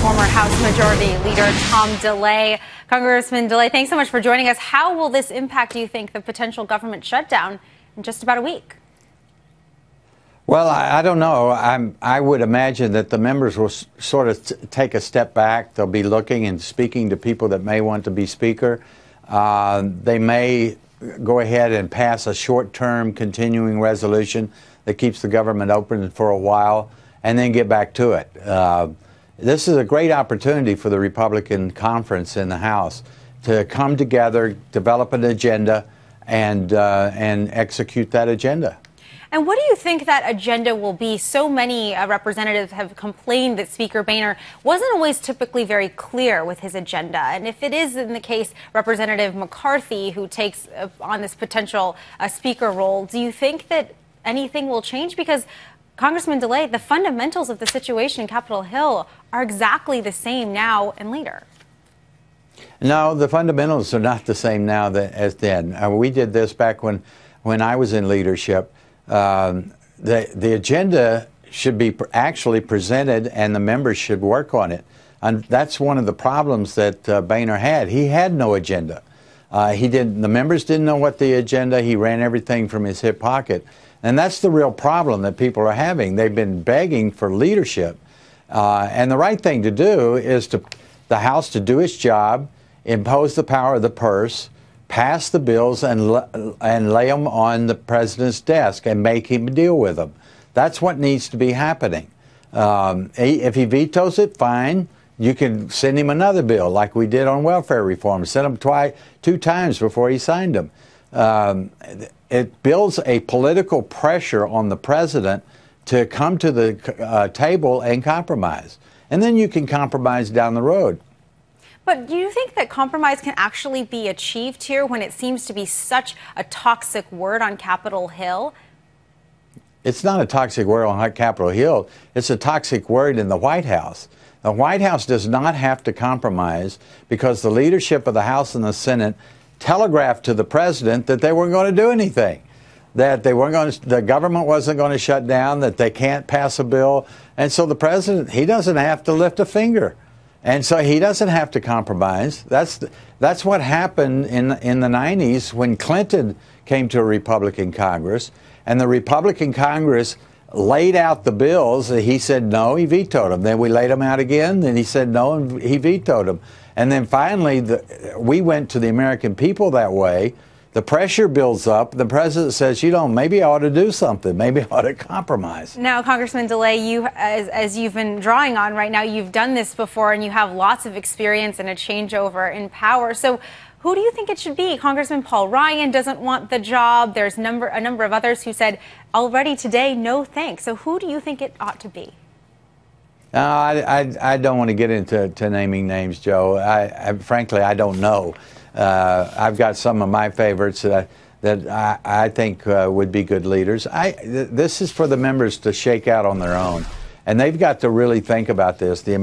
former House Majority Leader Tom DeLay. Congressman DeLay, thanks so much for joining us. How will this impact, do you think, the potential government shutdown in just about a week? Well, I don't know. I would imagine that the members will sort of take a step back. They'll be looking and speaking to people that may want to be Speaker. They may go ahead and pass a short-term continuing resolution that keeps the government open for a while and then get back to it. This is a great opportunity for the Republican conference in the House to come together, develop an agenda, and execute that agenda. And what do you think that agenda will be? So many representatives have complained that Speaker Boehner wasn't always typically very clear with his agenda. And if it is in the case Representative McCarthy, who takes on this potential speaker role, do you think that anything will change? Because Congressman DeLay, the fundamentals of the situation in Capitol Hill are exactly the same now and later. No, the fundamentals are not the same now as then. We did this back when I was in leadership. The agenda should be actually presented and the members should work on it. And that's one of the problems that Boehner had. He had no agenda. The members didn't know what the agenda. He ran everything from his hip pocket. And that's the real problem that people are having. They've been begging for leadership. And the right thing to do is the House to do its job, impose the power of the purse, pass the bills and lay them on the president's desk and make him deal with them. That's what needs to be happening. If he vetoes it, fine. You can send him another bill like we did on welfare reform. Send him two times before he signed them. It builds a political pressure on the president to come to the table and compromise. And then you can compromise down the road. But do you think that compromise can actually be achieved here when it seems to be such a toxic word on Capitol Hill? It's not a toxic word on Capitol Hill. It's a toxic word in the White House. The White House does not have to compromise because the leadership of the House and the Senate telegraphed to the president that they weren't going to do anything, that the government wasn't going to shut down, that they can't pass a bill. And so the president, he doesn't have to lift a finger. And so he doesn't have to compromise. That's what happened in the 90s when Clinton came to a Republican Congress, and the Republican Congress laid out the bills. He said no, he vetoed them. Then we laid them out again, then he said no, and he vetoed them. And then finally, we went to the American people that way. The pressure builds up. The president says, maybe I ought to do something. Maybe I ought to compromise. Now, Congressman DeLay, as you've been drawing on right now, you've done this before and you have lots of experience in a changeover in power. So who do you think it should be? Congressman Paul Ryan doesn't want the job. There's a number of others who said already today, no thanks. So who do you think it ought to be? I don't want to get into naming names, Joe. Frankly, I don't know. I've got some of my favorites that I think would be good leaders. This is for the members to shake out on their own, and they've got to really think about this. The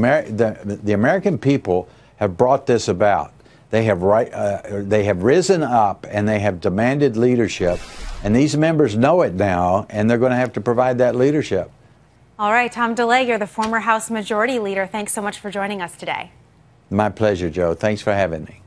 American people have brought this about. They have risen up and they have demanded leadership, and these members know it now, and they're going to have to provide that leadership. All right, Tom DeLay, you're the former House Majority Leader. Thanks so much for joining us today. My pleasure, Joe. Thanks for having me.